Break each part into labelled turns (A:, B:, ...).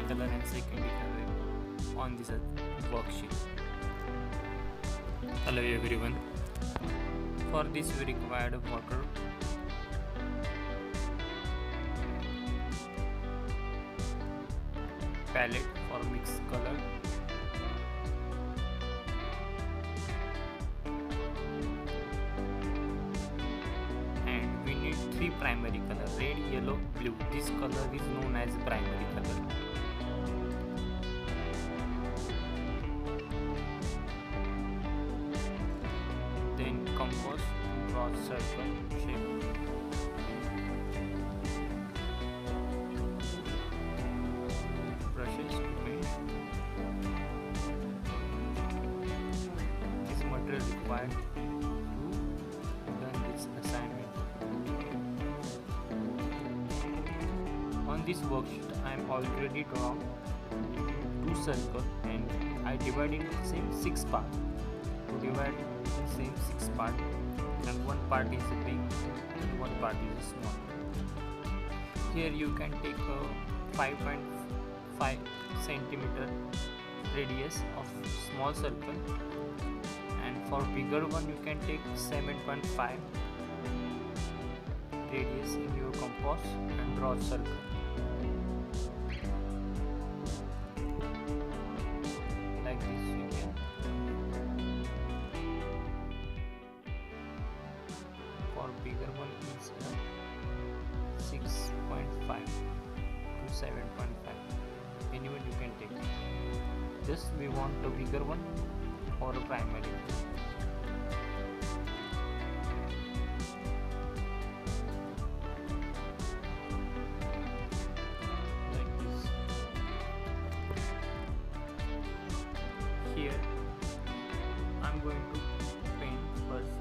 A: color and secondary color on this worksheet. Hello everyone. For this we required water, palette for mixed color, and we need three primary color: red, yellow, blue. This color is known as primary color. Then compass, draw circle shape. Brushes to paint. This material required to learn this assignment. On this worksheet I am already drawn two circles and I divided the same 6 parts. To divide the same 6 parts, and one part is big and one part is small. Here you can take a 5.5 centimeter radius of small circle, and for bigger one you can take 7.5 radius in your compass and draw circle. Like this you can. For bigger one is 6.5 to 7.5. Anyone you can take. Just we want a bigger one or a primary. Like this. Here I'm going to paint first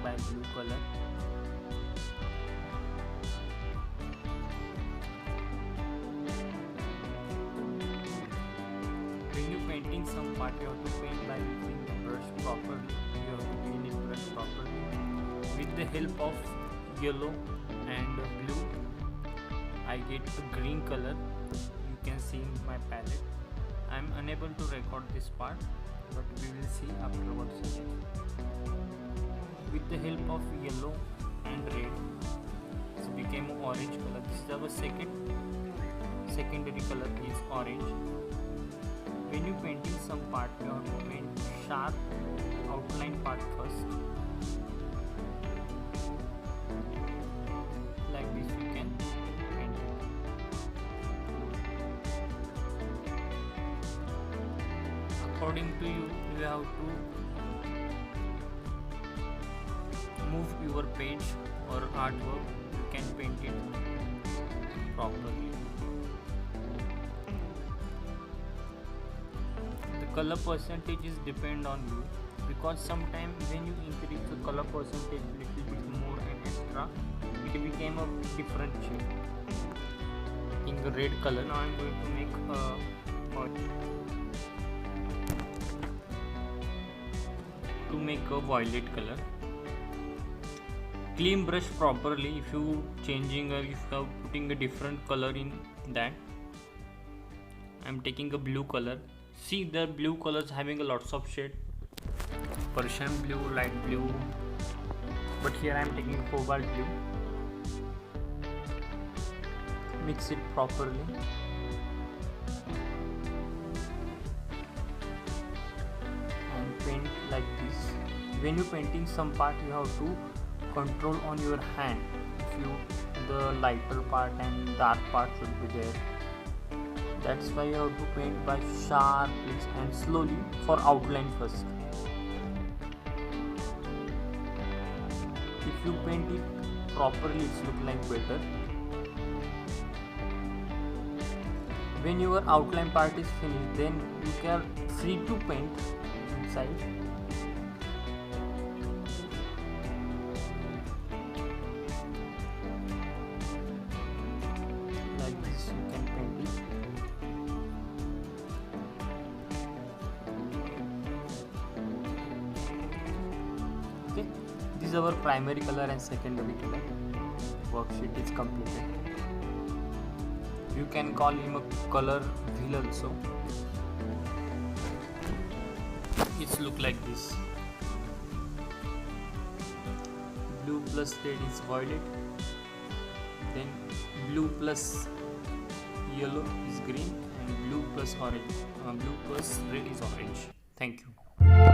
A: by blue color. When you painting some part, you have to paint by using the brush properly. You have to clean it brush properly. With the help of yellow and blue, I get the green color. You can see in my palette. I am unable to record this part, but we will see afterwards. With the help of yellow and red, it became orange color. This is our secondary color is orange. When you painting some part, you have to paint sharp outline part first. Like this you can paint it. According to you, you have to move your page or artwork. You can paint it properly. Color percentages depend on you, because sometimes when you increase the color percentage little bit more and extra, it became a different shade. In the red color, now I'm going to make a violet color. Clean brush properly. If you changing or if you are putting a different color in that, I'm taking a blue color. See, the blue colors having a lots of shade: Persian blue, light blue, but here I am taking cobalt blue. Mix it properly. And paint like this. When you painting some part, you have to control on your hand. If you the lighter part and dark part should be there. That's why you have to paint by sharply and slowly for outline first. If you paint it properly, it's look like better. When your outline part is finished, then you can free to paint inside. Like this you can paint it. Okay, this is our primary color and secondary color. Worksheet is completed. You can call him a color wheel also. It's look like this. Blue plus red is violet. Then blue plus yellow is green, and blue plus orange. Blue plus red is orange. Thank you.